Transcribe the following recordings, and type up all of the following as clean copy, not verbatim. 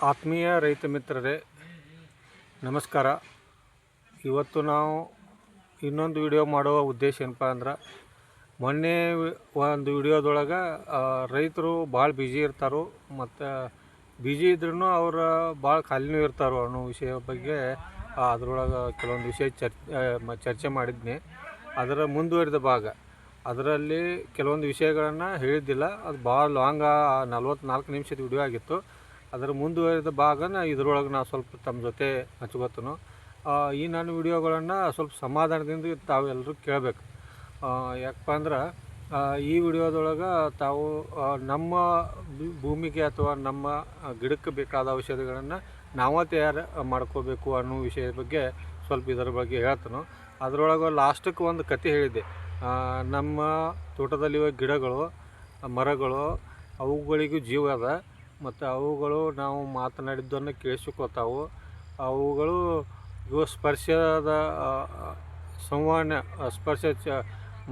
ಆತ್ಮೀಯ ರೈತ ಮಿತ್ರರೇ ನಮಸ್ಕಾರ. ಇವತ್ತು ನಾವು ಇನ್ನೊಂದು ವಿಡಿಯೋ ಮಾಡುವ ಉದ್ದೇಶ ಏನಪ್ಪ ಅಂದ್ರೆ, ಮೊನ್ನೆ ಒಂದು ವಿಡಿಯೋದೊಳಗೆ ರೈತರು ಭಾಳ ಬ್ಯುಸಿ ಇರ್ತಾರೋ ಮತ್ತು ಬ್ಯುಸಿ ಇದ್ರೂ ಅವ್ರು ಭಾಳ ಖಾಲಿನೂ ಇರ್ತಾರೋ ಅನ್ನೋ ವಿಷಯ ಬಗ್ಗೆ ಅದರೊಳಗೆ ಕೆಲವೊಂದು ವಿಷಯ ಚರ್ಚೆ ಮಾಡಿದ್ನಿ. ಅದರ ಮುಂದುವರಿದ ಭಾಗ ಅದರಲ್ಲಿ ಕೆಲವೊಂದು ವಿಷಯಗಳನ್ನು ಹೇಳಿದ್ದಿಲ್ಲ. ಅದು ಭಾಳ ಲಾಂಗ್ 44 ನಿಮಿಷದ ವಿಡಿಯೋ ಆಗಿತ್ತು. ಅದರ ಮುಂದುವರಿದ ಭಾಗನ ಇದರೊಳಗೆ ನಾವು ಸ್ವಲ್ಪ ತಮ್ಮ ಜೊತೆ ಹಂಚ್ಕೋತನು. ಈ ನನ್ನ ವಿಡಿಯೋಗಳನ್ನು ಸ್ವಲ್ಪ ಸಮಾಧಾನದಿಂದ ತಾವೆಲ್ಲರೂ ಕೇಳಬೇಕು. ಯಾಕಪ್ಪ ಅಂದ್ರೆ ಈ ವಿಡಿಯೋದೊಳಗೆ ತಾವು ನಮ್ಮ ಭೂಮಿಗೆ ಅಥವಾ ನಮ್ಮ ಗಿಡಕ್ಕೆ ಬೇಕಾದ ಔಷಧಿಗಳನ್ನು ನಾವೇ ತಯಾರು ಮಾಡ್ಕೋಬೇಕು ಅನ್ನೋ ವಿಷಯದ ಬಗ್ಗೆ ಸ್ವಲ್ಪ ಇದರ ಬಗ್ಗೆ ಹೇಳ್ತಾನು. ಅದರೊಳಗೆ ಲಾಸ್ಟಕ್ಕೆ ಒಂದು ಕತೆ ಹೇಳಿದ್ದೆ. ನಮ್ಮ ತೋಟದಲ್ಲಿರುವ ಗಿಡಗಳು, ಮರಗಳು, ಅವುಗಳಿಗೂ ಜೀವ ಅದ ಮತ್ತು ಅವುಗಳು ನಾವು ಮಾತನಾಡಿದ್ದನ್ನು ಕೇಳಿಸ್ಕೋತಾವು. ಅವುಗಳು ಸ್ಪರ್ಶದ ಸಂವಹನ ಸ್ಪರ್ಶ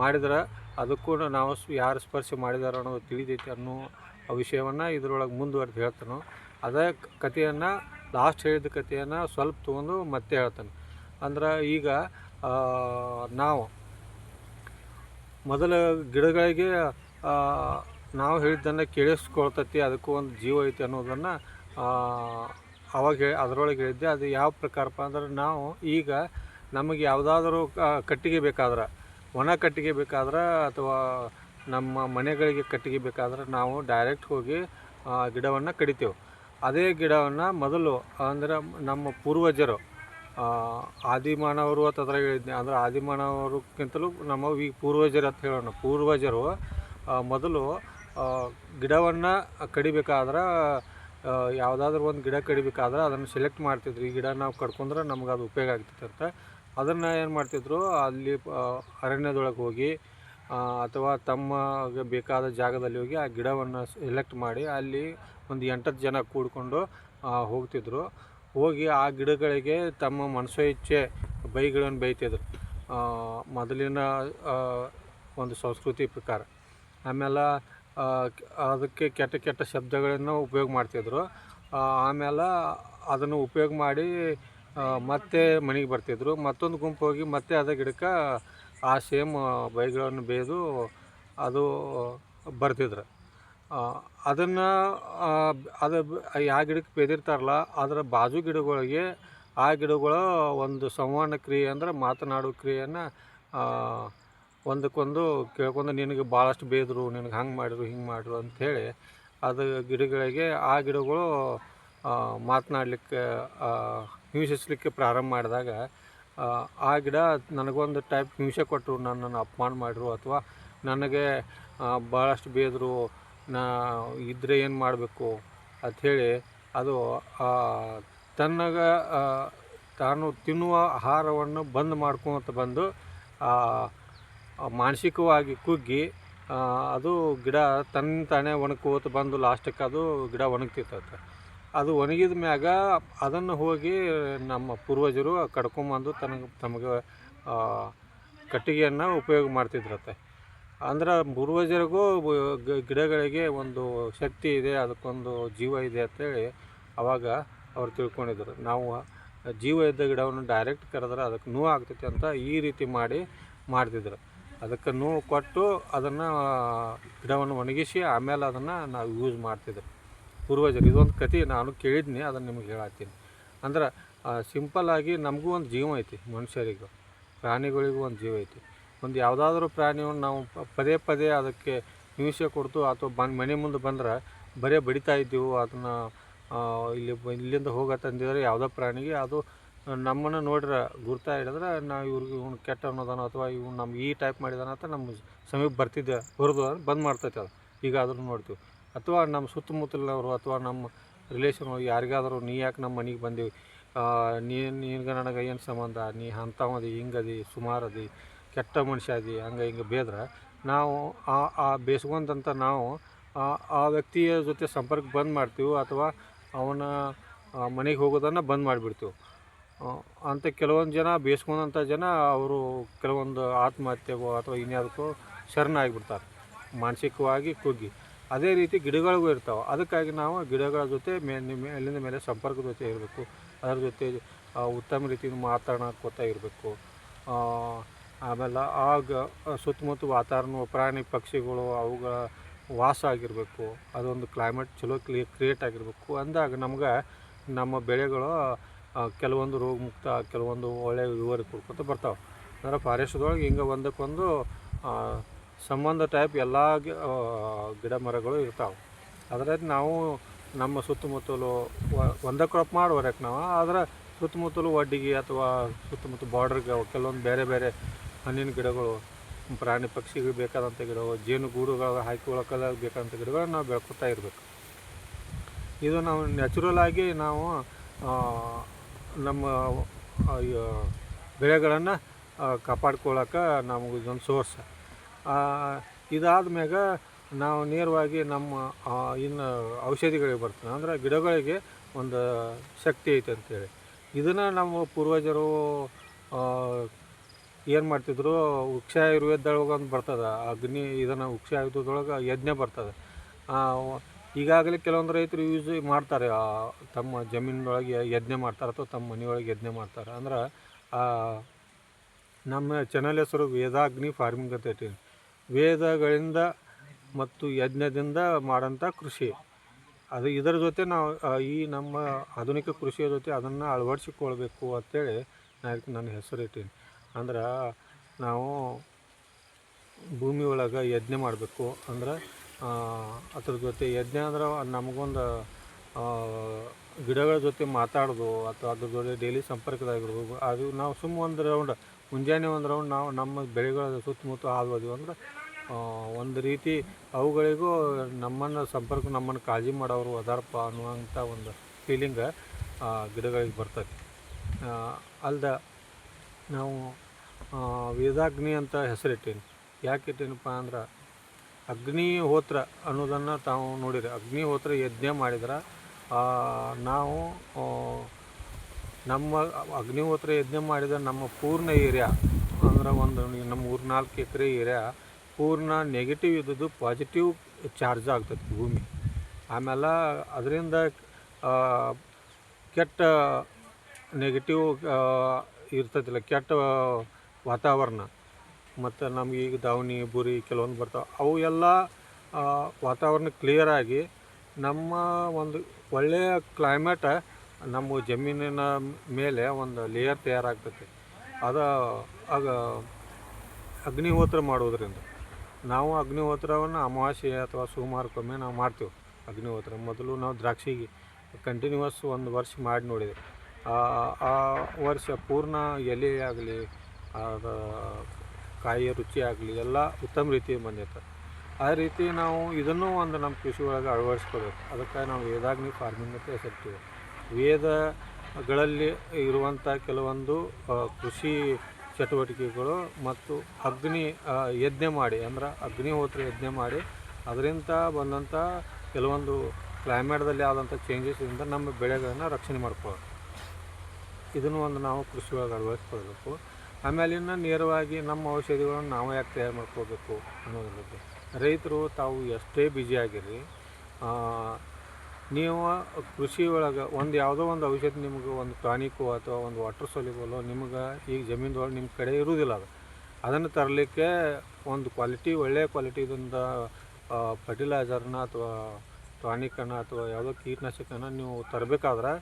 ಮಾಡಿದ್ರೆ ಅದಕ್ಕೂ ನಾವು ಯಾರು ಸ್ಪರ್ಶ ಮಾಡಿದಾರ ಅನ್ನೋದು ತಿಳಿದೈತಿ ಅನ್ನೋ ವಿಷಯವನ್ನು ಇದರೊಳಗೆ ಮುಂದುವರೆದು ಹೇಳ್ತಾನೆ. ಅದೇ ಕಥೆಯನ್ನು ಲಾಸ್ಟ್ ಹೇಳಿದ ಕಥೆಯನ್ನು ಸ್ವಲ್ಪ ತೊಗೊಂಡು ಮತ್ತೆ ಹೇಳ್ತಾನೆ. ಅಂದ್ರೆ ಈಗ ನಾವು ಮೊದಲ ಗಿಡಗಳಿಗೆ ನಾವು ಹೇಳಿದ್ದನ್ನು ಕೇಳಿಸ್ಕೊಳ್ತೈತಿ, ಅದಕ್ಕೂ ಒಂದು ಜೀವ ಐತಿ ಅನ್ನೋದನ್ನು ಅವಾಗ ಅದರೊಳಗೆ ಹೇಳಿದ್ದೆ. ಅದು ಯಾವ ಪ್ರಕಾರಪ್ಪ ಅಂದ್ರೆ, ನಾವು ಈಗ ನಮಗೆ ಯಾವುದಾದ್ರೂ ಕಟ್ಟಿಗೆ ಬೇಕಾದ್ರೆ, ಒಣ ಕಟ್ಟಿಗೆ ಬೇಕಾದ್ರೆ ಅಥವಾ ನಮ್ಮ ಮನೆಗಳಿಗೆ ಕಟ್ಟಿಗೆ ಬೇಕಾದ್ರೆ ನಾವು ಡೈರೆಕ್ಟ್ ಹೋಗಿ ಗಿಡವನ್ನು ಕಡಿತೇವೆ. ಅದೇ ಗಿಡವನ್ನು ಮೊದಲು ಅಂದರೆ ನಮ್ಮ ಪೂರ್ವಜರು ಆದಿಮಾನವರು ಅಂತ ಅದ್ರಾಗ ಹೇಳಿದ್ನೆ. ಅಂದರೆ ಆದಿಮಾನವರಿಗಿಂತಲೂ ನಮ್ಮ ಈ ಪೂರ್ವಜರು ಅಂತ ಹೇಳೋಣ. ಪೂರ್ವಜರು ಮೊದಲು ಗಿಡವನ್ನು ಕಡಿಬೇಕಾದ್ರೆ, ಯಾವುದಾದ್ರೂ ಒಂದು ಗಿಡ ಕಡಿಬೇಕಾದ್ರೆ ಅದನ್ನು ಸೆಲೆಕ್ಟ್ ಮಾಡ್ತಿದ್ರು. ಈ ಗಿಡ ನಾವು ಕಡ್ಕೊಂಡ್ರೆ ನಮ್ಗೆ ಅದು ಉಪಯೋಗ ಆಗ್ತೈತೆ ಅಂತ. ಅದನ್ನು ಏನು ಮಾಡ್ತಿದ್ರು, ಅಲ್ಲಿ ಅರಣ್ಯದೊಳಗೆ ಹೋಗಿ ಅಥವಾ ತಮಗೆ ಬೇಕಾದ ಜಾಗದಲ್ಲಿ ಹೋಗಿ ಆ ಗಿಡವನ್ನು ಸೆಲೆಕ್ಟ್ ಮಾಡಿ ಅಲ್ಲಿ ಒಂದು 8 ಜನ ಕೂಡಿಕೊಂಡು ಹೋಗ್ತಿದ್ರು. ಹೋಗಿ ಆ ಗಿಡಗಳಿಗೆ ತಮ್ಮ ಮನಸೋ ಇಚ್ಛೆ ಬೈಗಳನ್ನು ಬೈತಿದ್ರು, ಮೊದಲಿನ ಒಂದು ಸಂಸ್ಕೃತಿ ಪ್ರಕಾರ. ಆಮೇಲೆ ಅದಕ್ಕೆ ಕೆಟ್ಟ ಕೆಟ್ಟ ಶಬ್ದಗಳನ್ನು ಉಪಯೋಗ ಮಾಡ್ತಿದ್ರು. ಆಮೇಲೆ ಅದನ್ನು ಉಪಯೋಗ ಮಾಡಿ ಮತ್ತೆ ಮನೆಗೆ ಬರ್ತಿದ್ರು. ಮತ್ತೊಂದು ಗುಂಪು ಹೋಗಿ ಮತ್ತೆ ಅದೇ ಗಿಡಕ್ಕೆ ಆ ಸೇಮ್ ಬೈಗಳನ್ನು ಬೇಯ್ದು ಅದು ಬರ್ತಿದ್ರು. ಅದನ್ನು ಅದು ಯಾವ ಗಿಡಕ್ಕೆ ಬೇದಿರ್ತಾರಲ್ಲ ಅದರ ಬಾಜು ಗಿಡಗಳಿಗೆ ಆ ಗಿಡಗಳ ಒಂದು ಸಂವಹನ ಕ್ರಿಯೆ ಅಂದರೆ ಮಾತನಾಡುವ ಕ್ರಿಯೆಯನ್ನು ಒಂದಕ್ಕೊಂದು ಕೇಳ್ಕೊಂಡು, ನಿನಗೆ ಭಾಳಷ್ಟು ಬೇದರು, ನಿನಗೆ ಹಂಗೆ ಮಾಡಿದ್ರು ಹಿಂಗೆ ಮಾಡಿದ್ರು ಅಂಥೇಳಿ ಅದು ಗಿಡಗಳಿಗೆ ಆ ಗಿಡಗಳು ಮಾತನಾಡಲಿಕ್ಕೆ ಹಿಂಸಿಸಲಿಕ್ಕೆ ಪ್ರಾರಂಭ ಮಾಡಿದಾಗ ಆ ಗಿಡ ನನಗೊಂದು ಟೈಪ್ ಹಿಂಸೆ ಕೊಟ್ಟರು, ನನ್ನನ್ನು ಅಪಮಾನ ಮಾಡಿದ್ರು ಅಥವಾ ನನಗೆ ಭಾಳಷ್ಟು ಬೇದರು, ನಾ ಇದ್ದರೆ ಏನು ಮಾಡಬೇಕು ಅಂಥೇಳಿ ಅದು ತನ್ನಗೆ ತಾನು ತಿನ್ನುವ ಆಹಾರವನ್ನು ಬಂದ್ ಮಾಡ್ಕೊತ ಬಂದು ಮಾನಸಿಕವಾಗಿ ಕುಗ್ಗಿ ಅದು ಗಿಡ ತಾನೇ ಒಣಕೋತ ಬಂದು ಲಾಸ್ಟಕ್ಕೆ ಅದು ಗಿಡ ಒಣಗ್ತಿರ್ತೈತೆ. ಅದು ಒಣಗಿದ ಮ್ಯಾಗ ಅದನ್ನು ಹೋಗಿ ನಮ್ಮ ಪೂರ್ವಜರು ಕಡ್ಕೊಂಬಂದು ತಮಗೆ ಕಟ್ಟಿಗೆಯನ್ನು ಉಪಯೋಗ ಮಾಡ್ತಿದ್ರತ್ತೆ. ಅಂದ್ರೆ ಪೂರ್ವಜರಿಗೂ ಗಿಡಗಳಿಗೆ ಒಂದು ಶಕ್ತಿ ಇದೆ, ಅದಕ್ಕೊಂದು ಜೀವ ಇದೆ ಅಂತೇಳಿ ಅವಾಗ ಅವ್ರು ತಿಳ್ಕೊಂಡಿದ್ರು. ನಾವು ಜೀವ ಇದ್ದ ಗಿಡವನ್ನು ಡೈರೆಕ್ಟ್ ಕರೆದ್ರೆ ಅದಕ್ಕೆ ನೋವು ಆಗ್ತೈತೆ ಅಂತ ಈ ರೀತಿ ಮಾಡ್ತಿದ್ರು. ಅದಕ್ಕೆ ನೋವು ಕೊಟ್ಟು ಅದನ್ನು ಗಿಡವನ್ನು ಒಣಗಿಸಿ ಆಮೇಲೆ ಅದನ್ನು ನಾವು ಯೂಸ್ ಮಾಡ್ತಿದ್ರು ಪೂರ್ವಜರು. ಇದೊಂದು ಕತೆ ನಾನು ಕೇಳಿದ್ನಿ, ಅದನ್ನು ನಿಮಗೆ ಹೇಳತ್ತೀನಿ. ಅಂದ್ರೆ ಸಿಂಪಲ್ಲಾಗಿ ನಮಗೂ ಒಂದು ಜೀವ ಐತಿ, ಮನುಷ್ಯರಿಗೂ ಪ್ರಾಣಿಗಳಿಗೂ ಒಂದು ಜೀವ ಐತಿ. ಒಂದು ಯಾವುದಾದ್ರೂ ಪ್ರಾಣಿಯನ್ನು ನಾವು ಪದೇ ಪದೇ ಅದಕ್ಕೆ ಹಿಂಸೆ ಕೊಡ್ತು ಅಥವಾ ಮನೆ ಮುಂದೆ ಬಂದ್ರೆ ಬರೀ ಬಡಿತಾ ಇದ್ದೀವಿ, ಅದನ್ನು ಇಲ್ಲಿಂದ ಹೋಗತ್ತಂದಿದ್ರೆ ಯಾವುದೋ ಪ್ರಾಣಿಗೆ ಅದು ನಮ್ಮನ್ನು ನೋಡ್ರೆ ಗುರ್ತಾ ಹಿಡಿದ್ರೆ ನಾವು ಇವ್ನು ಕೆಟ್ಟ ಅನ್ನೋದಾನ ಅಥವಾ ಇವ್ನು ನಮ್ಗೆ ಈ ಟೈಪ್ ಮಾಡಿದಾನ ಅಂತ ನಮ್ಮ ಸಮೀಪ ಬರ್ತಿದ್ದೆ ಹೊರದು ಬಂದ್ ಮಾಡ್ತೈತೆ ಅದು. ಈಗ ಅದನ್ನು ನೋಡ್ತೀವಿ. ಅಥವಾ ನಮ್ಮ ಸುತ್ತಮುತ್ತಲಿನವರು ಅಥವಾ ನಮ್ಮ ರಿಲೇಷನ್ ಯಾರಿಗಾದರೂ, ನೀ ಯಾಕೆ ನಮ್ಮ ಮನೆಗೆ ಬಂದೀವಿ, ನಿನಗೆ ನನಗೆ ಏನು ಸಂಬಂಧ, ನೀ ಅಂಥವದಿ ಹಿಂಗದಿ ಸುಮಾರದಿ ಕೆಟ್ಟ ಮನುಷ್ಯ ಅದಿ ಹಂಗೆ ಹಿಂಗೆ ಬೇದ್ರೆ ನಾವು ಬೇಸ್ಕೊಂಡಂತ ನಾವು ಆ ವ್ಯಕ್ತಿಯ ಜೊತೆ ಸಂಪರ್ಕ ಬಂದ್ ಮಾಡ್ತೀವಿ ಅಥವಾ ಅವನ ಮನೆಗೆ ಹೋಗೋದನ್ನು ಬಂದ್ ಮಾಡಿಬಿಡ್ತೀವಿ. ಅಂತ ಕೆಲವೊಂದು ಜನ ಬೇಸ್ಕೊಂಡಂಥ ಜನ ಅವರು ಕೆಲವೊಂದು ಆತ್ಮಹತ್ಯೆಗೋ ಅಥವಾ ಇನ್ಯಾವುದಕ್ಕೋ ಶರಣಾಗಿಬಿಡ್ತಾರೆ ಮಾನಸಿಕವಾಗಿ ಕುಗ್ಗಿ. ಅದೇ ರೀತಿ ಗಿಡಗಳಿಗೂ ಇರ್ತಾವೆ. ಅದಕ್ಕಾಗಿ ನಾವು ಗಿಡಗಳ ಜೊತೆ ಮೇಲಿಂದ ಮೇಲೆ ಸಂಪರ್ಕದ ಜೊತೆ ಇರಬೇಕು. ಅದರ ಜೊತೆ ಉತ್ತಮ ರೀತಿಯಿಂದ ಮಾತನಾಡ್ಕೋತಾ ಇರಬೇಕು. ಆಮೇಲೆ ಆಗ ಸುತ್ತಮುತ್ತ ವಾತಾವರಣ ಪ್ರಾಣಿ ಪಕ್ಷಿಗಳು ಅವುಗಳ ವಾಸ ಆಗಿರಬೇಕು. ಅದೊಂದು ಕ್ಲೈಮೇಟ್ ಚಲೋ ಕ್ರಿಯೇಟ್ ಆಗಿರಬೇಕು. ಅಂದಾಗ ನಮ್ಗೆ ನಮ್ಮ ಬೆಳೆಗಳು ಕೆಲವೊಂದು ರೋಗಮುಕ್ತ, ಕೆಲವೊಂದು ಒಳ್ಳೆಯ ಇಳುವರಿ ಕೊಡ್ಕೊತ ಬರ್ತಾವೆ. ಅಂದರೆ ಫಾರೆಸ್ಟ್ದೊಳಗೆ ಹಿಂಗೆ ಒಂದಕ್ಕೊಂದು ಸಂಬಂಧ ಟೈಪ್ ಎಲ್ಲ ಗಿಡ ಮರಗಳು ಇರ್ತಾವೆ. ಅದರಲ್ಲಿ ನಾವು ನಮ್ಮ ಸುತ್ತಮುತ್ತಲು ಒಂದೇ ಕ್ರಾಪ್ ಮಾಡುವರಕ್ಕೆ ನಾವು ಆದರೆ ಸುತ್ತಮುತ್ತಲು ಒಡ್ಡಿಗೆ ಅಥವಾ ಸುತ್ತಮುತ್ತ ಬಾರ್ಡ್ರಿಗೆ ಕೆಲವೊಂದು ಬೇರೆ ಬೇರೆ ಹಣ್ಣಿನ ಗಿಡಗಳು, ಪ್ರಾಣಿ ಪಕ್ಷಿಗೆ ಬೇಕಾದಂಥ ಗಿಡಗಳು, ಜೇನುಗೂಡುಗಳು ಹಾಕಿಕೊಳ್ಳೋಕೆಲ್ಲ ಬೇಕಾದಂಥ ಗಿಡಗಳನ್ನ ನಾವು ಬೆಳ್ಕೊತಾ ಇರಬೇಕು. ಇದು ನಾವು ನ್ಯಾಚುರಲ್ ಆಗಿ ನಾವು ನಮ್ಮ ಬೆಳೆಗಳನ್ನು ಕಾಪಾಡ್ಕೊಳ್ಳೋಕೆ ನಮಗೆ ಇದೊಂದು ಸೋರ್ಸ್. ಇದಾದ ಮ್ಯಾಗ ನಾವು ನೇರವಾಗಿ ನಮ್ಮ ಇನ್ನು ಔಷಧಿಗಳಿಗೆ ಬರ್ತೀವಿ. ಅಂದ್ರೆ ಗಿಡಗಳಿಗೆ ಒಂದು ಶಕ್ತಿ ಐತೆ ಅಂತೇಳಿ ಇದನ್ನು ನಮ್ಮ ಪೂರ್ವಜರು ಏನು ಮಾಡ್ತಿದ್ರು, ವೃಕ್ಷ ಆಯುರ್ವೇದದೊಳಗೆ ಒಂದು ಬರ್ತದೆ ಅಗ್ನಿ. ಇದನ್ನು ವೃಕ್ಷ ಆಯುರ್ವೇದದೊಳಗೆ ಯಜ್ಞ ಬರ್ತದೆ. ಈಗಾಗಲೇ ಕೆಲವೊಂದು ರೈತರು ಯೂಸ್ ಮಾಡ್ತಾರೆ, ತಮ್ಮ ಜಮೀನೊಳಗೆ ಯಜ್ಞ ಮಾಡ್ತಾರೆ ಅಥವಾ ತಮ್ಮ ಮನೆಯೊಳಗೆ ಯಜ್ಞ ಮಾಡ್ತಾರೆ. ಅಂದ್ರೆ ನಮ್ಮ ಚಾನಲ್ ಹೆಸರು ವೇದಾಗ್ನಿ ಫಾರ್ಮಿಂಗ್ ಅಂತ ಹೇಳ್ತೀವಿ. ವೇದಗಳಿಂದ ಮತ್ತು ಯಜ್ಞದಿಂದ ಮಾಡೋಂಥ ಕೃಷಿ ಅದು. ಇದರ ಜೊತೆ ನಾವು ಈ ನಮ್ಮ ಆಧುನಿಕ ಕೃಷಿಯ ಜೊತೆ ಅದನ್ನು ಅಳವಡಿಸಿಕೊಳ್ಬೇಕು ಅಂತೇಳಿ ನನ್ನ ಹೆಸರು ಇಟ್ಟೀನಿ. ಅಂದ್ರೆ ನಾವು ಭೂಮಿ ಒಳಗೆ ಯಜ್ಞ ಮಾಡಬೇಕು. ಅಂದ್ರೆ ಅದ್ರ ಜೊತೆ ಯಜ್ಞ ಅಂದ್ರೆ ನಮಗೊಂದು ಗಿಡಗಳ ಜೊತೆ ಮಾತಾಡೋದು ಅಥವಾ ಅದ್ರ ಜೊತೆ ಡೈಲಿ ಸಂಪರ್ಕದಾಗಿರ್ಬೋದು. ಅದು ನಾವು ಒಂದು ರೌಂಡ್ ಮುಂಜಾನೆ ಒಂದು ರೌಂಡ್ ನಾವು ನಮ್ಮ ಬೆಳೆಗಳ ಸುತ್ತಮುತ್ತ ಹಾದುವದೀವಿ ಅಂದ್ರೆ ಒಂದು ರೀತಿ ಅವುಗಳಿಗೂ ನಮ್ಮನ್ನು ನಮ್ಮನ್ನು ಕಾಳಜಿ ಮಾಡೋರು ಅದಾರಪ್ಪ ಅನ್ನುವಂಥ ಒಂದು ಫೀಲಿಂಗ್ ಗಿಡಗಳಿಗೆ ಬರ್ತದೆ. ಅಲ್ದೆ ನಾವು ವೇದಾಗ್ನಿ ಅಂತ ಹೆಸರಿಟ್ಟೀನಿ. ಯಾಕೆ ಇಟ್ಟೀನಪ್ಪ ಅಂದ್ರೆ ಅಗ್ನಿಹೋತ್ರ ಅನ್ನೋದನ್ನು ತಾವು ನೋಡಿರಿ. ಅಗ್ನಿಹೋತ್ರ ಯಜ್ಞ ಮಾಡಿದ್ರೆ ನಾವು ನಮ್ಮ ಅಗ್ನಿಹೋತ್ರ ಯಜ್ಞ ಮಾಡಿದ್ರೆ ನಮ್ಮ ಪೂರ್ಣ ಏರಿಯಾ ಅಂದ್ರೆ ನಮ್ಮ 3-4 ಎಕರೆ ಏರಿಯಾ ಪೂರ್ಣ ನೆಗೆಟಿವ್ ಇದ್ದದ್ದು ಪಾಸಿಟಿವ್ ಚಾರ್ಜ್ ಆಗ್ತದೆ ಭೂಮಿ. ಆಮೇಲೆ ಅದರಿಂದ ಕೆಟ್ಟ ನೆಗೆಟಿವ್ ಇರ್ತದಿಲ್ಲ, ಕೆಟ್ಟ ವಾತಾವರಣ ಮತ್ತು ನಮಗೆ ಈಗ ದಾವಣಿ ಬುರಿ ಕೆಲವೊಂದು ಬರ್ತಾವೆ. ಅವು ಎಲ್ಲ ವಾತಾವರಣ ಕ್ಲಿಯರಾಗಿ ನಮ್ಮ ಒಂದು ಒಳ್ಳೆಯ ಕ್ಲೈಮೇಟ ನಮ್ಮ ಜಮೀನಿನ ಮೇಲೆ ಒಂದು ಲೇಯರ್ ತಯಾರಾಗ್ತೈತಿ. ಆಗ ಅಗ್ನಿಹೋತ್ರ ಮಾಡೋದ್ರಿಂದ ನಾವು ಅಗ್ನಿಹೋತ್ರವನ್ನು ಅಮಾವಾಸ್ಯೆ ಅಥವಾ ಸೋಮವಾರಕ್ಕೊಮ್ಮೆ ನಾವು ಮಾಡ್ತೀವಿ. ಅಗ್ನಿಹೋತ್ರ ಮೊದಲು ನಾವು ದ್ರಾಕ್ಷಿಗೆ ಕಂಟಿನ್ಯೂಸ್ 1 ವರ್ಷ ಮಾಡಿ ನೋಡಿದೆ. ಆ ವರ್ಷ ಪೂರ್ಣ ಎಲೆ ಆಗಲಿ ಅದು ಕಾಯಿಯ ರುಚಿ ಆಗಲಿ ಎಲ್ಲ ಉತ್ತಮ ರೀತಿ ಬಂದೈತೆ. ಆ ರೀತಿ ನಾವು ಇದನ್ನು ಒಂದು ನಮ್ಮ ಕೃಷಿ ಒಳಗೆ ಅಳವಡಿಸ್ಕೋಬೇಕು. ಅದಕ್ಕಾಗಿ ನಾವು ವೇದಾಗ್ನಿ ಫಾರ್ಮಿಂಗ್ ಅಂತ ಹೆಸರಿಟ್ಟಿವಿ. ವೇದಗಳಲ್ಲಿ ಇರುವಂಥ ಕೆಲವೊಂದು ಕೃಷಿ ಚಟುವಟಿಕೆಗಳು ಮತ್ತು ಯಜ್ಞ ಮಾಡಿ ಅಂದ್ರೆ ಅಗ್ನಿಹೋತ್ರ ಯಜ್ಞ ಮಾಡಿ ಅದರಿಂದ ಬಂದಂಥ ಕೆಲವೊಂದು ಕ್ಲೈಮೇಟ್ದಲ್ಲಿ ಆದಂಥ ಚೇಂಜಸ್ಸಿಂದ ನಮ್ಮ ಬೆಳೆಗಳನ್ನು ರಕ್ಷಣೆ ಮಾಡ್ಕೊಳ್ಳೋದು. ಇದನ್ನು ಒಂದು ನಾವು ಕೃಷಿ ಒಳಗೆ ಅಳವಡಿಸ್ಕೊಳ್ಬೇಕು. ಆಮೇಲಿನ ನೇರವಾಗಿ ನಮ್ಮ ಔಷಧಿಗಳನ್ನು ನಾವು ಯಾಕೆ ತಯಾರು ಮಾಡ್ಕೋಬೇಕು ಅನ್ನೋದ್ರ ಬಗ್ಗೆ ರೈತರು ತಾವು ಎಷ್ಟೇ ಬ್ಯುಸಿಯಾಗಿರಿ, ನೀವು ಕೃಷಿ ಒಳಗೆ ಯಾವುದೋ ಒಂದು ಔಷಧಿ ನಿಮಗೆ ಒಂದು ಟಾನಿಕು ಅಥವಾ ಒಂದು ವಾಟರ್ ಸೊಲ್ಯುಬಲು ನಿಮಗೆ ಈಗ ಜಮೀನದೊಳಗೆ ನಿಮ್ಮ ಕಡೆ ಇರುವುದಿಲ್ಲ. ಅದನ್ನು ತರಲಿಕ್ಕೆ ಒಂದು ಒಳ್ಳೆಯ ಕ್ವಾಲಿಟಿದಿಂದ ಫರ್ಟಿಲೈಸರ್ನ ಅಥವಾ ಟಾನಿಕನ್ನು ಅಥವಾ ಯಾವುದೋ ಕೀಟನಾಶಕನ ನೀವು ತರಬೇಕಾದ್ರೆ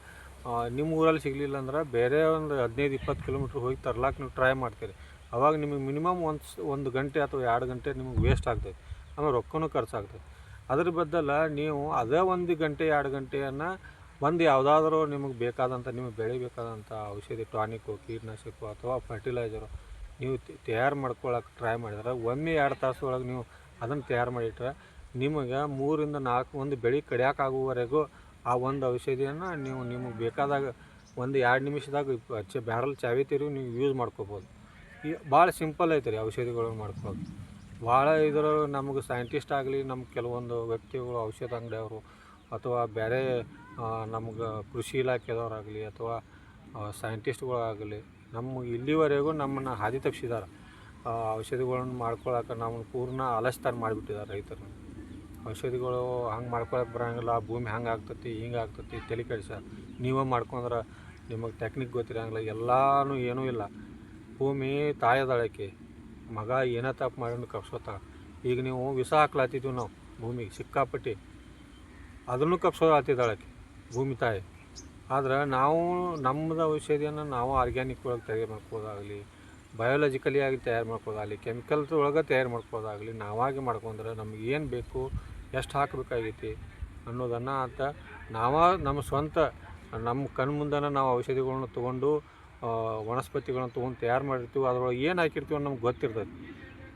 ನಿಮ್ಮ ಊರಲ್ಲಿ ಸಿಗಲಿಲ್ಲ ಅಂದ್ರೆ ಬೇರೆ ಒಂದು 15-20 ಕಿಲೋಮೀಟ್ರ್ ಹೋಗಿ ತರ್ಲಾಕೆ ನೀವು ಟ್ರೈ ಮಾಡ್ತೀರಿ. ಅವಾಗ ನಿಮಗೆ ಮಿನಿಮಮ್ 1 ಗಂಟೆ ಅಥವಾ 2 ಗಂಟೆ ನಿಮಗೆ ವೇಸ್ಟ್ ಆಗ್ತೈತೆ. ಆಮೇಲೆ ರೊಕ್ಕನೂ ಖರ್ಚಾಗ್ತೈತೆ. ಅದ್ರ ಬದಲು ನೀವು ಅದೇ 1 ಗಂಟೆ 2 ಗಂಟೆಯನ್ನು ಯಾವುದಾದ್ರೂ ನಿಮಗೆ ಬೇಕಾದಂಥ ನಿಮಗೆ ಬೆಳಿಬೇಕಾದಂಥ ಔಷಧಿ ಟಾನಿಕು, ಕೀಟನಾಶಕ ಅಥವಾ ಫರ್ಟಿಲೈಸರು ನೀವು ತಯಾರು ಮಾಡ್ಕೊಳ್ಳೋಕೆ ಟ್ರೈ ಮಾಡಿದ್ರೆ 1-2 ತಾಸು ಒಳಗೆ ನೀವು ಅದನ್ನು ತಯಾರು ಮಾಡಿಟ್ರೆ ನಿಮಗೆ 3-4 ಒಂದು ಬೆಳೆ ಕಡಿಯೋಕ್ಕಾಗುವವರೆಗೂ ಆ ಒಂದು ಔಷಧಿಯನ್ನು ನೀವು ನಿಮಗೆ ಬೇಕಾದಾಗ 1-2 ನಿಮಿಷದಾಗ ಬ್ಯಾರಲ್ ಚಾವಿ ತೆರೆದು ನೀವು ಯೂಸ್ ಮಾಡ್ಕೋಬೋದು. ಭಾಳ ಸಿಂಪಲ್ ಐತೆ ರೀ ಔಷಧಿಗಳನ್ನು ಮಾಡ್ಕೊಳ್ಳೋದು. ಭಾಳ ನಮಗೆ ಸೈಂಟಿಸ್ಟ್ ಆಗಲಿ, ನಮ್ಮ ಕೆಲವೊಂದು ವ್ಯಕ್ತಿಗಳು ಔಷಧ ಅಂಗಡಿಯವರು ಅಥವಾ ಬೇರೆ ನಮ್ಗೆ ಕೃಷಿ ಇಲಾಖೆದವರಾಗಲಿ ಅಥವಾ ಸೈಂಟಿಸ್ಟ್ಗಳಾಗಲಿ ಇಲ್ಲಿವರೆಗೂ ನಮ್ಮನ್ನು ಹಾದಿ ತಪ್ಪಿಸಿದ್ದಾರೆ. ಔಷಧಿಗಳನ್ನು ಮಾಡ್ಕೊಳ್ಳೋಕೆ ನಮ್ಮನ್ನು ಪೂರ್ಣ ಅಲಸ್ತಾನ ಮಾಡಿಬಿಟ್ಟಿದ್ದಾರೆ ರೈತರನ್ನು. ಔಷಧಿಗಳು ಹಂಗೆ ಮಾಡ್ಕೊಳಕ್ಕೆ ಬರೋಂಗಿಲ್ಲ, ಭೂಮಿ ಹಂಗೆ ಆಗ್ತತಿ ಹಿಂಗೆ ಆಗ್ತತಿ ತಲೆ ಕೆಡಿಸ ನೀವೇ ಮಾಡ್ಕೊಂಡ್ರೆ ನಿಮಗೆ ಟೆಕ್ನಿಕ್ ಗೊತ್ತಿರೋಂಗಿಲ್ಲ, ಎಲ್ಲನೂ ಏನೂ ಇಲ್ಲ. ಭೂಮಿ ತಾಯದಳಕ್ಕೆ ಮಗ ಏನೇ ತಪ್ಪು ಮಾಡಿ ಕಪ್ಸ್ಕೊತಾಳ. ಈಗ ನೀವು ವಿಷ ಹಾಕ್ಲಾತಿದ್ದೀವಿ ನಾವು ಭೂಮಿಗೆ ಸಿಕ್ಕಾಪಟ್ಟಿ, ಅದನ್ನು ಕಪ್ಸೋದಾತಿದ್ದಾಳಕ್ಕೆ ಭೂಮಿ ತಾಯಿ. ಆದ್ರೆ ನಾವು ನಮ್ಮದು ಔಷಧಿಯನ್ನು ನಾವು ಆರ್ಗ್ಯಾನಿಕ್ ಒಳಗೆ ತಯಾರು ಮಾಡ್ಕೋದಾಗಲಿ, ಬಯೋಲಾಜಿಕಲಿ ಆಗಿ ತಯಾರು ಮಾಡ್ಕೋದಾಗಲಿ, ಕೆಮಿಕಲ್ಸ್ ಒಳಗೆ ತಯಾರು ಮಾಡ್ಕೋದಾಗಲಿ, ನಾವಾಗಿ ಮಾಡ್ಕೊಂಡ್ರೆ ನಮ್ಗೆ ಏನು ಬೇಕು ಎಷ್ಟು ಹಾಕಬೇಕಾಗೈತಿ ಅನ್ನೋದನ್ನು ಅಂತ ನಮ್ಮ ಸ್ವಂತ ನಮ್ಮ ಕಣ್ಣು ಮುಂದೆನೇ ನಾವು ಔಷಧಿಗಳನ್ನ ತೊಗೊಂಡು ವನಸ್ಪತಿಗಳನ್ನ ತೊಗೊಂಡು ತಯಾರು ಮಾಡಿರ್ತೀವಿ. ಅದ್ರೊಳಗೆ ಏನು ಹಾಕಿರ್ತೀವಿ ಅನ್ನೋ ನಮ್ಗೆ ಗೊತ್ತಿರ್ತೈತಿ.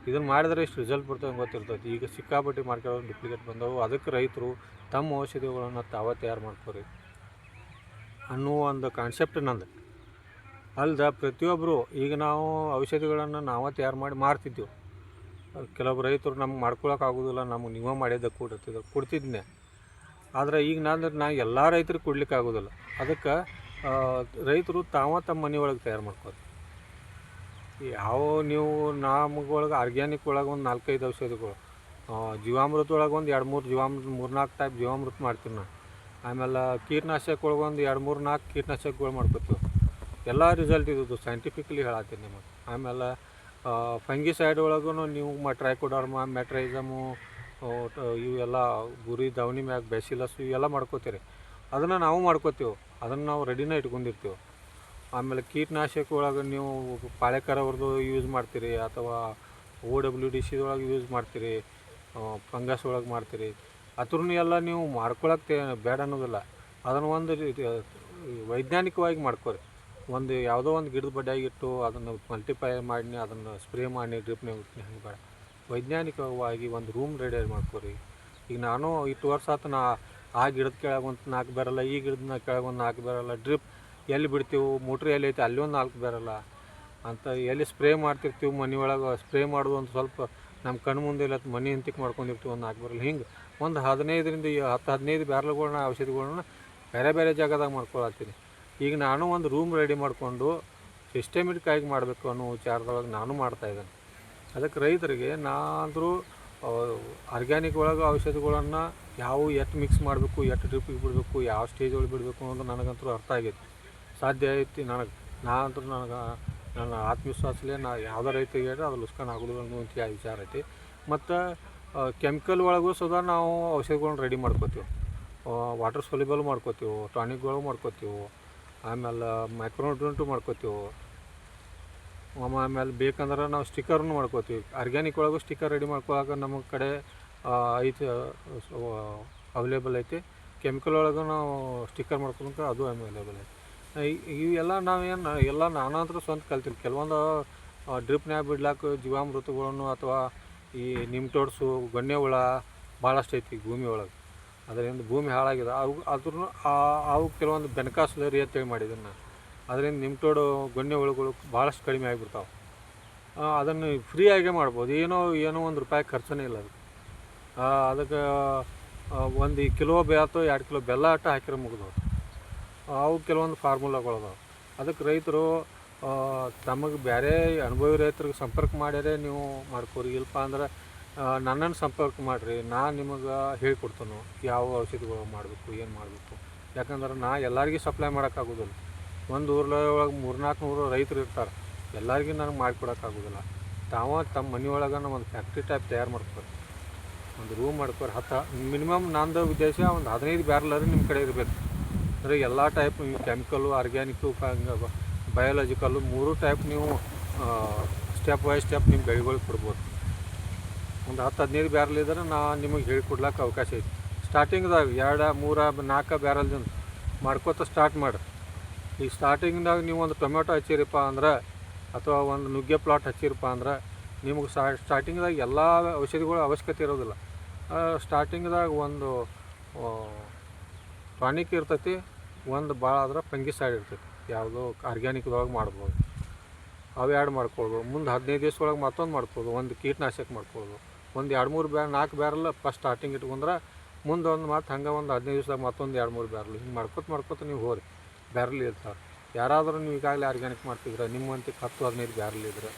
ಇದನ್ನು ಮಾಡಿದ್ರೆ ಇಷ್ಟು ರಿಸಲ್ಟ್ ಬರ್ತದೆ ಗೊತ್ತಿರ್ತೈತಿ. ಈಗ ಸಿಕ್ಕಾಪಟ್ಟಿ ಮಾರ್ಕೆಟ್ ಡುಪ್ಲಿಕೇಟ್ ಬಂದವು. ಅದಕ್ಕೆ ರೈತರು ತಮ್ಮ ಔಷಧಿಗಳನ್ನು ತಾವೇ ತಯಾರು ಮಾಡ್ಕೋರಿ ಅನ್ನೋ ಒಂದು ಕಾನ್ಸೆಪ್ಟ್ ನಂದು. ಅಲ್ದ ಪ್ರತಿಯೊಬ್ಬರು ಈಗ ನಾವು ಔಷಧಿಗಳನ್ನು ನಾವೇ ತಯಾರು ಮಾಡಿ ಮಾರ್ತಿದ್ದೆವು. ಕೆಲವೊಬ್ಬರು ರೈತರು ನಮ್ಗೆ ಮಾಡ್ಕೊಳಕ್ಕಾಗೋದಿಲ್ಲ, ನಮಗೆ ನೀವೇ ಮಾಡಿದ್ದೆ ಕೊಡ್ತಿದ್ನೆ. ಆದರೆ ಈಗ ನಾ ಎಲ್ಲ ರೈತರಿಗೆ ಕೊಡ್ಲಿಕ್ಕೆ ಆಗೋದಿಲ್ಲ. ಅದಕ್ಕೆ ರೈತರು ತಮ್ಮ ಮನೆಯೊಳಗೆ ತಯಾರು ಮಾಡ್ಕೋರಿ. ಯಾವ ನೀವು ನಮಗೊಳಗೆ ಆರ್ಗ್ಯಾನಿಕ್ ಒಳಗೆ ಒಂದು 4-5 ಔಷಧಿಗಳು, ಜೀವಾಮೃತ ಒಳಗೆ ಒಂದು 2-3 ಜೀವಾಮೃತ 3-4 ಟೈಪ್ ಜೀವಾಮೃತ ಮಾಡ್ತೀವಿ ನಾನು. ಆಮೇಲೆ ಕೀಟನಾಶಕ ಒಳಗೆ ಒಂದು 2-3-4 ಕೀಟನಾಶಕಗಳು ಮಾಡ್ಕೊತೀವಿ. ಎಲ್ಲ ರಿಸಲ್ಟ್ ಇದ್ದು ಸೈಂಟಿಫಿಕಲಿ ಹೇಳತ್ತೀನಿ ನಿಮಗೆ. ಆಮೇಲೆ ಫಂಗಿಸೈಡ್ ಒಳಗೂ ನೀವು ಟ್ರೈಕೋಡರ್ಮ, ಮೆಟ್ರೈಸಮು, ಇವೆಲ್ಲ ಗುರಿ ದವನಿ ಮ್ಯಾಗ ಬ್ಯಾಸಿಲಸ್ ಇವೆಲ್ಲ ಮಾಡ್ಕೋತೀರಿ. ಅದನ್ನು ನಾವು ಮಾಡ್ಕೋತೀವಿ, ಅದನ್ನು ನಾವು ರೆಡಿನೇ ಇಟ್ಕೊಂಡಿರ್ತೀವಿ. ಆಮೇಲೆ ಕೀಟನಾಶಕ ಒಳಗೆ ನೀವು ಪಾಳೆಕರ ಅವ್ರದ್ದು ಯೂಸ್ ಮಾಡ್ತೀರಿ, ಅಥವಾ OWDC ಒಳಗೆ ಯೂಸ್ ಮಾಡ್ತೀರಿ, ಫಂಗಸ್ ಒಳಗೆ ಮಾಡ್ತೀರಿ. ಅದ್ರೂ ಎಲ್ಲ ನೀವು ಮಾಡ್ಕೊಳಕ್ಕೆ ಬೇಡ ಅನ್ನೋದಿಲ್ಲ. ಅದನ್ನು ಒಂದು ವೈಜ್ಞಾನಿಕವಾಗಿ ಮಾಡ್ಕೊರಿ. ಒಂದು ಯಾವುದೋ ಒಂದು ಗಿಡದ ಬಡ್ಡಿಯಾಗಿಟ್ಟು ಅದನ್ನು ಮಲ್ಟಿಪ್ಲೈ ಮಾಡಿ ಅದನ್ನು ಸ್ಪ್ರೇ ಮಾಡಿ ಡ್ರಿಪ್ನಾಗ ಹಂಗೆ ಬೇಡ. ವೈಜ್ಞಾನಿಕವಾಗಿ ಒಂದು ರೂಮ್ ರೆಡಿ ಮಾಡ್ಕೊರಿ. ಈಗ ನಾನು ಇಷ್ಟು ವರ್ಷ ಆತು ಆ ಗಿಡದ ಕೆಳಗೆ ಒಂದು 4 ಬೇರಲ್ಲ, ಈ ಗಿಡದ ಕೆಳಗೆ ಒಂದು 4 ಬೇರಲ್ಲ, ಡ್ರಿಪ್ ಎಲ್ಲಿ ಬಿಡ್ತೀವಿ, ಮೋಟ್ರ್ ಎಲ್ಲಿ ಐತೆ ಅಲ್ಲಿ ಒಂದು 4 ಬೇರಲ್ಲ ಅಂತ ಎಲ್ಲಿ ಸ್ಪ್ರೇ ಮಾಡ್ತಿರ್ತೀವಿ, ಮನೆ ಒಳಗೆ ಸ್ಪ್ರೇ ಮಾಡೋದು ಒಂದು ಸ್ವಲ್ಪ ನಮ್ಮ ಕಣ್ಣು ಮುಂದೆ ಇಲ್ಲ ಮನೆ ಹಿಂತಿಕ್ಕೆ ಮಾಡ್ಕೊಂಡಿರ್ತೀವಿ ಒಂದು 4 ಬೇರಲ್ಲ. ಹಿಂಗೆ ಒಂದು 15ರಿಂದ 10-15 ಬ್ಯಾರಲ್ಗಳನ್ನ ಔಷಧಿಗಳನ್ನ ಬೇರೆ ಬೇರೆ ಜಾಗದಾಗ ಮಾಡ್ಕೊಳತ್ತೀನಿ. ಈಗ ನಾನು ಒಂದು ರೂಮ್ ರೆಡಿ ಮಾಡಿಕೊಂಡು ಸಿಸ್ಟಮೆಟಿಕ್ ಆಗಿ ಮಾಡಬೇಕು ಅನ್ನೋ ವಿಚಾರದೊಳಗೆ ನಾನು ಮಾಡ್ತಾಯಿದ್ದೇನೆ. ಅದಕ್ಕೆ ರೈತರಿಗೆ ನಾನಾದರೂ ಆರ್ಗ್ಯಾನಿಕ್ ಒಳಗೆ ಔಷಧಿಗಳನ್ನು ಎಷ್ಟು ಮಿಕ್ಸ್ ಮಾಡಬೇಕು, ಎಷ್ಟು ಡ್ರಿಪ್ಪಿಗೆ ಬಿಡಬೇಕು, ಯಾವ ಸ್ಟೇಜ್ ಒಳಗೆ ಬಿಡಬೇಕು ಅನ್ನೋದು ನನಗಂತೂ ಅರ್ಥ ಆಗೈತಿ. ಸಾಧ್ಯ ಐತಿ ನನಗೆ ನನ್ನ ಆತ್ಮವಿಶ್ವಾಸಲೇ ಯಾವುದೇ ರೈತರಿಗೆ ಹೇಳಿದ್ರೆ ಅದು ಲುಸ್ಕಾನ್ ಆಗೋದಿಲ್ಲ ಅನ್ನೋ ವಿಚಾರ ಐತಿ. ಮತ್ತು ಕೆಮಿಕಲ್ ಒಳಗೂ ಸುಧಾ ನಾವು ಔಷಧಿಗಳನ್ನ ರೆಡಿ ಮಾಡ್ಕೋತೀವಿ. ವಾಟರ್ ಸೊಲ್ಯುಬಲ್ ಮಾಡ್ಕೋತೀವಿ, ಟಾನಿಕ್ಗಳು ಮಾಡ್ಕೋತೀವಿ, ಆಮೇಲೆ ಮೈಕ್ರೋನ್ಯೂಟ್ರಿಯೆಂಟು ಮಾಡ್ಕೋತೀವಿ. ಆಮೇಲೆ ಬೇಕಂದ್ರೆ ನಾವು ಸ್ಟಿಕ್ಕರ್ನು ಮಾಡ್ಕೋತೀವಿ. ಆರ್ಗ್ಯಾನಿಕ್ ಒಳಗೂ ಸ್ಟಿಕ್ಕರ್ ರೆಡಿ ಮಾಡ್ಕೊಳಕ್ಕೆ ನಮ್ಮ ಕಡೆ ಐತಿ, ಅವೈಲೇಬಲ್ ಐತಿ. ಕೆಮಿಕಲ್ ಒಳಗೂ ನಾವು ಸ್ಟಿಕ್ಕರ್ ಮಾಡ್ಕೊಳಕ್ಕೆ ಅದು ಅವೈಲೇಬಲ್ ಐತಿ. ಇವೆಲ್ಲ ನಾವೇನು ಎಲ್ಲ ನಾನಾದರೂ ಸ್ವಂತ ಕಲ್ತೀನಿ. ಕೆಲವೊಂದು ಡ್ರಿಪ್ನ್ಯಾಗ ಬಿಡ್ಲಾಕ ಜೀವಾಮೃತಗಳನ್ನು ಅಥವಾ ಈ ನಿಮ್ಟೋಡ್ಸು, ಗೊಣ್ಣೆ ಹುಳ ಭಾಳಷ್ಟು ಐತಿ ಭೂಮಿ ಒಳಗೆ. ಅದರಿಂದ ಭೂಮಿ ಹಾಳಾಗಿದೆ. ಅವು ಕೆಲವೊಂದು ಬೆನಕಾಸ್ಲರಿ ಅಂತೇಳಿ ಮಾಡಿದ್ದೀನಿ ನಾನು. ಅದರಿಂದ ನಿಮ್ಟೋಡು ಗೊಣ್ಣೆ ಹುಳುಗಳು ಭಾಳಷ್ಟು ಕಡಿಮೆ ಆಗಿಬಿಡ್ತಾವೆ. ಅದನ್ನು ಫ್ರೀಯಾಗೇ ಮಾಡ್ಬೋದು. ಏನೋ ₹1 ಖರ್ಚನೇ ಇಲ್ಲ ಅದಕ್ಕೆ. 1 ಕಿಲೋ ಅಥವಾ 2 ಕಿಲೋ ಬೆಲ್ಲ ಅಟ್ಟ ಹಾಕಿರೋ ಮುಗಿದವು. ಅವು ಕೆಲವೊಂದು ಫಾರ್ಮುಲಾಗಳದಾವೆ. ಅದಕ್ಕೆ ರೈತರು ತಮಗೆ ಬೇರೆ ಅನುಭವಿ ರೈತರಿಗೆ ಸಂಪರ್ಕ ಮಾಡ್ಯಾರೆ ನೀವು ಮಾಡ್ಕೋರಿ. ಇಲ್ಲಪ್ಪ ಅಂದ್ರೆ ನನ್ನನ್ನು ಸಂಪರ್ಕ ಮಾಡಿರಿ, ನಾನು ನಿಮಗೆ ಹೇಳ್ಕೊಡ್ತೇನೆ ಯಾವ ಔಷಧಿಗಳು ಮಾಡಬೇಕು, ಏನು ಮಾಡಬೇಕು. ಯಾಕಂದ್ರೆ ಎಲ್ಲರಿಗೂ ಸಪ್ಲೈ ಮಾಡೋಕ್ಕಾಗೋದಿಲ್ಲ. ಒಂದು ಊರೊಳಗೆ 300-400 ರೈತರು ಇರ್ತಾರೆ. ಎಲ್ಲರಿಗೂ ನನಗೆ ಮಾಡಿಕೊಡೋಕ್ಕಾಗೋದಿಲ್ಲ. ತಮ್ಮ ಮನೆಯೊಳಗೆ ಒಂದು ಫ್ಯಾಕ್ಟ್ರಿ ಟೈಪ್ ತಯಾರು ಮಾಡ್ತಾರೆ, ಒಂದು ರೂಮ್ ಮಾಡ್ತಾರೆ. ಮಿನಿಮಮ್ ನಂದು ಉದ್ದೇಶ ಒಂದು 15 ಬ್ಯಾರಲ್ಲರೂ ನಿಮ್ಮ ಕಡೆ ಇರಬೇಕು. ಅಂದರೆ ಎಲ್ಲ ಟೈಪ್ ಕೆಮಿಕಲ್ಲು, ಆರ್ಗ್ಯಾನಿಕ್ಕು, ಬಯೋಲಾಜಿಕಲ್ಲು 3 ಟೈಪ್ ನೀವು ಸ್ಟೆಪ್ ಬೈ ಸ್ಟೆಪ್ ನಿಮ್ಮ ಬೆಳೆಗಳಿಗೆ ಕೊಡ್ಬೋದು. ಒಂದು 10-15 ಬ್ಯಾರಲ್ ಇದ್ರೆ ನಾನು ನಿಮಗೆ ಹೇಳಿಕೊಡ್ಲಿಕ್ಕೆ ಅವಕಾಶ ಐತಿ. ಸ್ಟಾರ್ಟಿಂಗ್ದಾಗ 2-3-4 ಬ್ಯಾರಲ್ದಿಂದ ಮಾಡ್ಕೋತ ಸ್ಟಾರ್ಟ್ ಮಾಡಿ. ಈಗ ಸ್ಟಾರ್ಟಿಂಗ್ದಾಗ ನೀವು ಒಂದು ಟೊಮೆಟೊ ಹಚ್ಚಿರಪ್ಪ ಅಂದ್ರೆ, ಅಥವಾ ಒಂದು ನುಗ್ಗೆ ಪ್ಲಾಟ್ ಹಚ್ಚಿರಪ್ಪ ಅಂದ್ರೆ, ನಿಮಗೆ ಸ್ಟಾರ್ಟಿಂಗ್ದಾಗ ಎಲ್ಲ ಔಷಧಿಗಳ ಅವಶ್ಯಕತೆ ಇರೋದಿಲ್ಲ. ಸ್ಟಾರ್ಟಿಂಗ್ದಾಗ ಒಂದು ಟಾನಿಕ್ ಇರ್ತೈತಿ, ಒಂದು ಭಾಳ ಆದ್ರೆ ಫಂಗಿಸೈಡ್ ಇರ್ತೈತಿ. ಯಾವುದೋ ಆರ್ಗ್ಯಾನಿಕ್ದೊಳಗೆ ಮಾಡ್ಬೋದು. ಅವು 2 ಮಾಡ್ಕೊಳ್ಬೋದು. ಮುಂದೆ 15 ದಿವಸ ಒಳಗೆ ಮತ್ತೊಂದು ಮಾಡ್ಬೋದು. ಒಂದು ಕೀಟನಾಶಕ ಮಾಡ್ಕೊಳ್ಬೋದು. ಒಂದು 2-3-4 ಬ್ಯಾರಲ್ ಫಸ್ಟ್ ಸ್ಟಾರ್ಟಿಂಗ್ ಇಟ್ಕೊಂಡ್ರೆ ಮುಂದೆ ಒಂದು ಮತ್ತು ಹಂಗೆ ಒಂದು 15 ದಿವಸದಾಗ ಮತ್ತೊಂದು 2-3 ಬ್ಯಾರಲ್ ಹಿಂಗೆ ಮಾಡ್ಕೊತ ನೀವು ಹೋರಿ. ಬ್ಯಾರಲ್ ಇರ್ತಾರೆ. ಯಾರಾದರೂ ನೀವು ಈಗಾಗಲೇ ಆರ್ಗ್ಯಾನಿಕ್ ಮಾಡ್ತಿದ್ರೆ, ನಿಮ್ಮಂತೆ 10-15 ಬ್ಯಾರಲ್ ಇದ್ರೆ,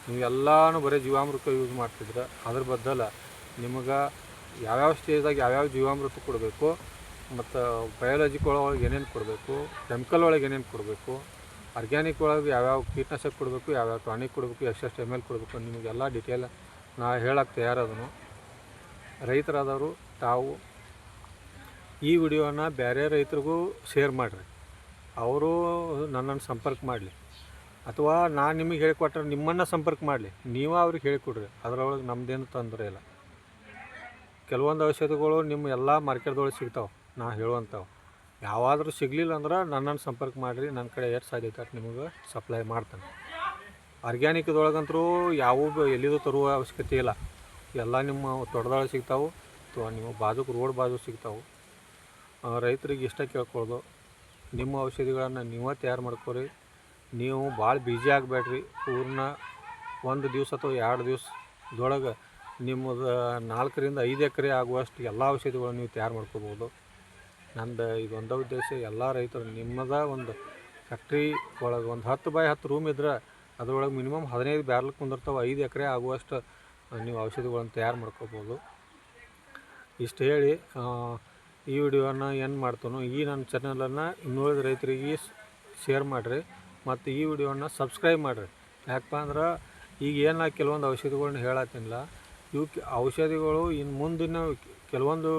ನೀವು ಎಲ್ಲನೂ ಬರೀ ಜೀವಾಮೃತ ಯೂಸ್ ಮಾಡ್ತಿದ್ರೆ, ಅದ್ರ ಬದಲು ನಿಮಗೆ ಯಾವ್ಯಾವ ಸ್ಟೇಜ್ದಾಗ ಯಾವ್ಯಾವ ಜೀವಾಮೃತ ಕೊಡಬೇಕು ಮತ್ತು ಬಯೋಲಾಜಿಕ್ ಒಳಗೆ ಏನೇನು ಕೊಡಬೇಕು, ಕೆಮಿಕಲ್ ಒಳಗೆ ಏನೇನು ಕೊಡಬೇಕು, ಆರ್ಗ್ಯಾನಿಕ್ ಒಳಗೆ ಯಾವ್ಯಾವ ಕೀಟನಾಶಕ ಕೊಡಬೇಕು, ಯಾವ್ಯಾವ ಟಾನಿಕ್ ಕೊಡಬೇಕು, ಎಷ್ಟು ml ಕೊಡಬೇಕು ನಿಮಗೆಲ್ಲ ಡೀಟೇಲ್ ನಾ ಹೇಳಕ್ಕೆ ತಯಾರದನು. ರೈತರಾದವರು ತಾವು ಈ ವಿಡಿಯೋನ ಬೇರೆ ರೈತರಿಗೂ ಶೇರ್ ಮಾಡಿರಿ, ಅವರು ನನ್ನನ್ನು ಸಂಪರ್ಕ ಮಾಡಲಿ, ಅಥವಾ ನಾನು ನಿಮಗೆ ಹೇಳಿಕೊಟ್ರೆ ನಿಮ್ಮನ್ನು ಸಂಪರ್ಕ ಮಾಡಲಿ, ನೀವು ಅವ್ರಿಗೆ ಹೇಳಿಕೊಡ್ರಿ. ಅದರೊಳಗೆ ನಮ್ಮದೇನು ತೊಂದರೆ ಇಲ್ಲ. ಕೆಲವೊಂದು ಔಷಧಿಗಳು ನಿಮ್ಮ ಎಲ್ಲ ಮಾರ್ಕೆಟ್ದೊಳಗೆ ಸಿಗ್ತಾವೆ, ನಾ ಹೇಳುವಂಥವು. ಯಾವಾದರೂ ಸಿಗಲಿಲ್ಲ ಅಂದ್ರೆ ನನ್ನನ್ನು ಸಂಪರ್ಕ ಮಾಡಿರಿ, ನನ್ನ ಕಡೆ ಎಷ್ಟು ಸಾಧ್ಯತೆ ನಿಮಗೆ ಸಪ್ಲೈ ಮಾಡ್ತಾನೆ. ಆರ್ಗ್ಯಾನಿಕ್ದೊಳಗಂತರೂ ಯಾವ ಎಲ್ಲಿದು ತರುವ ಅವಶ್ಯಕತೆ ಇಲ್ಲ, ಎಲ್ಲ ನಿಮ್ಮ ತೋಟದೊಳಗೆ ಸಿಗ್ತಾವೆ ಅಥವಾ ನಿಮ್ಮ ಬಾಜುಕ್ಕೆ ರೋಡ್ ಬಾಜು ಸಿಗ್ತಾವೆ. ರೈತರಿಗೆ ಇಷ್ಟ ಕೇಳ್ಕೊಳ್ಳೋದು, ನಿಮ್ಮ ಔಷಧಿಗಳನ್ನು ನೀವೇ ತಯಾರು ಮಾಡ್ಕೊರಿ. ನೀವು ಭಾಳ ಬಿಜಿ ಆಗಬೇಡ್ರಿ. ಪೂರ್ಣ 1 ದಿವಸ ಅಥವಾ 2 ದಿವಸದೊಳಗೆ ನಿಮ್ಮದು 4 ರಿಂದ 5 ಎಕರೆ ಆಗುವಷ್ಟು ಎಲ್ಲ ಔಷಧಿಗಳನ್ನು ನೀವು ತಯಾರು ಮಾಡ್ಕೋಬೋದು. ನಂದು ಇದೊಂದು ಉದ್ದೇಶ, ಎಲ್ಲ ರೈತರು ನಿಮ್ಮದ ಒಂದು ಫ್ಯಾಕ್ಟ್ರಿ ಒಳಗೆ ಒಂದು 10 by 10 ರೂಮ್ ಇದ್ರೆ ಅದರೊಳಗೆ ಮಿನಿಮಮ್ 15 ಬ್ಯಾರಲ್ ಕುಂದಿರ್ತಾವೆ. 5 ಎಕರೆ ಆಗುವಷ್ಟು ನೀವು ಔಷಧಿಗಳನ್ನು ತಯಾರು ಮಾಡ್ಕೋಬೋದು. ಇಷ್ಟು ಹೇಳಿ ಈ ವಿಡಿಯೋನ ಏನು ಮಾಡ್ತಾನೋ, ಈ ನನ್ನ ಚಾನಲನ್ನು ಇನ್ನುಳಿದ ರೈತರಿಗೆ ಶೇರ್ ಮಾಡಿರಿ ಮತ್ತು ಈ ವಿಡಿಯೋನ ಸಬ್ಸ್ಕ್ರೈಬ್ ಮಾಡಿರಿ. ಯಾಕಪ್ಪ ಅಂದ್ರೆ ಈಗ ಏನು ಕೆಲವೊಂದು ಔಷಧಿಗಳನ್ನ ಹೇಳತ್ತೀನಿಲ್ಲ, ಇವು ಔಷಧಿಗಳು ಇನ್ನು ಮುಂದಿನ ಕೆಲವೊಂದು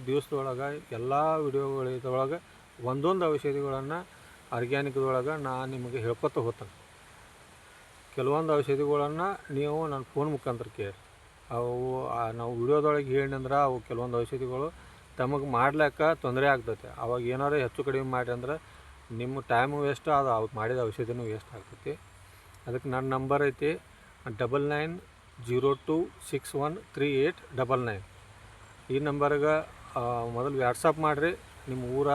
ದಿವಸದೊಳಗೆ ಎಲ್ಲ ವಿಡಿಯೋಗಳಿದೊಳಗೆ ಒಂದೊಂದು ಔಷಧಿಗಳನ್ನು ಆರ್ಗ್ಯಾನಿಕ್ದೊಳಗೆ ನಾನು ನಿಮಗೆ ಹೇಳ್ಕೊತ ಹೋಗ್ತೇನೆ. ಕೆಲವೊಂದು ಔಷಧಿಗಳನ್ನು ನೀವು ನನ್ನ ಫೋನ್ ಮುಖಾಂತರ ಕೇಳಿ, ಅವು ನಾವು ವಿಡಿಯೋದೊಳಗೆ ಹೇಳಿದ್ರೆ ಅವು ಕೆಲವೊಂದು ಔಷಧಿಗಳು ತಮಗೆ ಮಾಡ್ಲಿಕ್ಕೆ ತೊಂದರೆ ಆಗ್ತೈತೆ. ಅವಾಗ ಏನಾರು ಹೆಚ್ಚು ಕಡಿಮೆ ಮಾಡಿ ಅಂದ್ರೆ ನಿಮ್ಮ ಟೈಮು ವೇಸ್ಟ್, ಅದು ಅವ್ರು ಮಾಡಿದ ಔಷಧಿನೂ ವೇಸ್ಟ್ ಆಗ್ತೈತಿ. ಅದಕ್ಕೆ ನನ್ನ ನಂಬರ್ ಐತಿ 9902613899. ಈ ನಂಬರ್ಗೆ ಮೊದಲು ವ್ಯಾಟ್ಸಪ್ ಮಾಡಿರಿ. ನಿಮ್ಮ ಊರ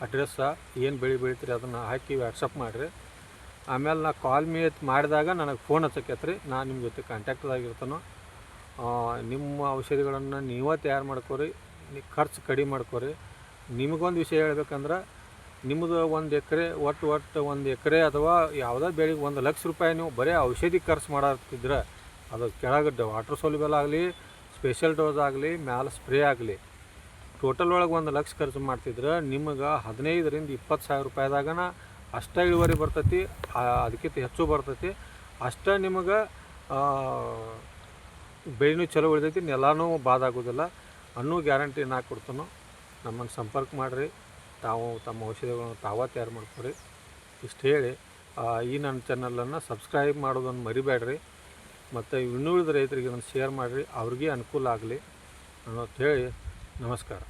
ಅಡ್ರೆಸ್ಸ ಏನು ಬೆಳಿತೀರಿ ಅದನ್ನು ಹಾಕಿ ವ್ಯಾಟ್ಸಪ್ ಮಾಡಿರಿ. ಆಮೇಲೆ ನಾ ಕಾಲ್ ಮಾಡಿದಾಗ ನನಗೆ ಫೋನ್ ಹಚ್ಚಕೈತ್ರಿ, ನಾನು ನಿಮ್ಮ ಜೊತೆ ಕಾಂಟ್ಯಾಕ್ಟ್ದಾಗಿರ್ತಾನೋ. ನಿಮ್ಮ ಔಷಧಿಗಳನ್ನು ನೀವೇ ತಯಾರು ಮಾಡ್ಕೊರಿ, ಖರ್ಚು ಕಡಿಮೆ ಮಾಡ್ಕೊರಿ. ನಿಮಗೊಂದು ವಿಷಯ ಹೇಳ್ಬೇಕಂದ್ರೆ, ನಿಮ್ಮದು 1 ಎಕರೆ ಒಟ್ಟು 1 ಎಕರೆ ಅಥವಾ ಯಾವುದೇ ಬೆಳೆಗೆ 1 ಲಕ್ಷ ರೂಪಾಯಿ ನೀವು ಬರೀ ಔಷಧಿ ಖರ್ಚು ಮಾಡತ್ತಿದ್ರೆ, ಅದು ಕೆಳಗೆ ವಾಟರ್ ಸೋಲ್ಯುಬಲ್ ಆಗಲಿ, ಸ್ಪೆಷಲ್ ಡೋಸ್ ಆಗಲಿ, ಮ್ಯಾಲೆ ಸ್ಪ್ರೇ ಆಗಲಿ, ಟೋಟಲ್ ಒಳಗೆ 1 ಲಕ್ಷ ಖರ್ಚು ಮಾಡ್ತಿದ್ರೆ ನಿಮಗೆ 15 ರಿಂದ 20 ಸಾವಿರ ರೂಪಾಯಿದಾಗನ ಅಷ್ಟೇ ಇಳುವರಿ ಬರ್ತೈತಿ. ಅದಕ್ಕಿಂತ ಹೆಚ್ಚು ಬರ್ತೈತಿ. ಅಷ್ಟೇ ನಿಮಗೆ ಬೆಳೆನೂ ಚಲೋ ಉಳಿದೈತಿ, ನೆಲನೂ ಬಾದಾಗೋದಿಲ್ಲ ಅನ್ನೋ ಗ್ಯಾರಂಟಿ ನಾ ಕೊಡ್ತಾನೋ. ನಮ್ಮನ್ನು ಸಂಪರ್ಕ ಮಾಡಿರಿ, ತಾವು ತಮ್ಮ ಔಷಧಿಗಳನ್ನು ತಾವೇ ತಯಾರು ಮಾಡ್ಕೊರಿ. ಇಷ್ಟು ಹೇಳಿ ಈ ನನ್ನ ಚಾನಲನ್ನು ಸಬ್ಸ್ಕ್ರೈಬ್ ಮಾಡೋದನ್ನು ಮರಿಬೇಡ್ರಿ ಮತ್ತು ಇನ್ನುಳಿದ ರೈತರಿಗೆ ಅದನ್ನು ಶೇರ್ ಮಾಡಿರಿ, ಅವ್ರಿಗೆ ಅನುಕೂಲ ಆಗಲಿ ಅನ್ನೋದು ಹೇಳಿ ನಮಸ್ಕಾರ.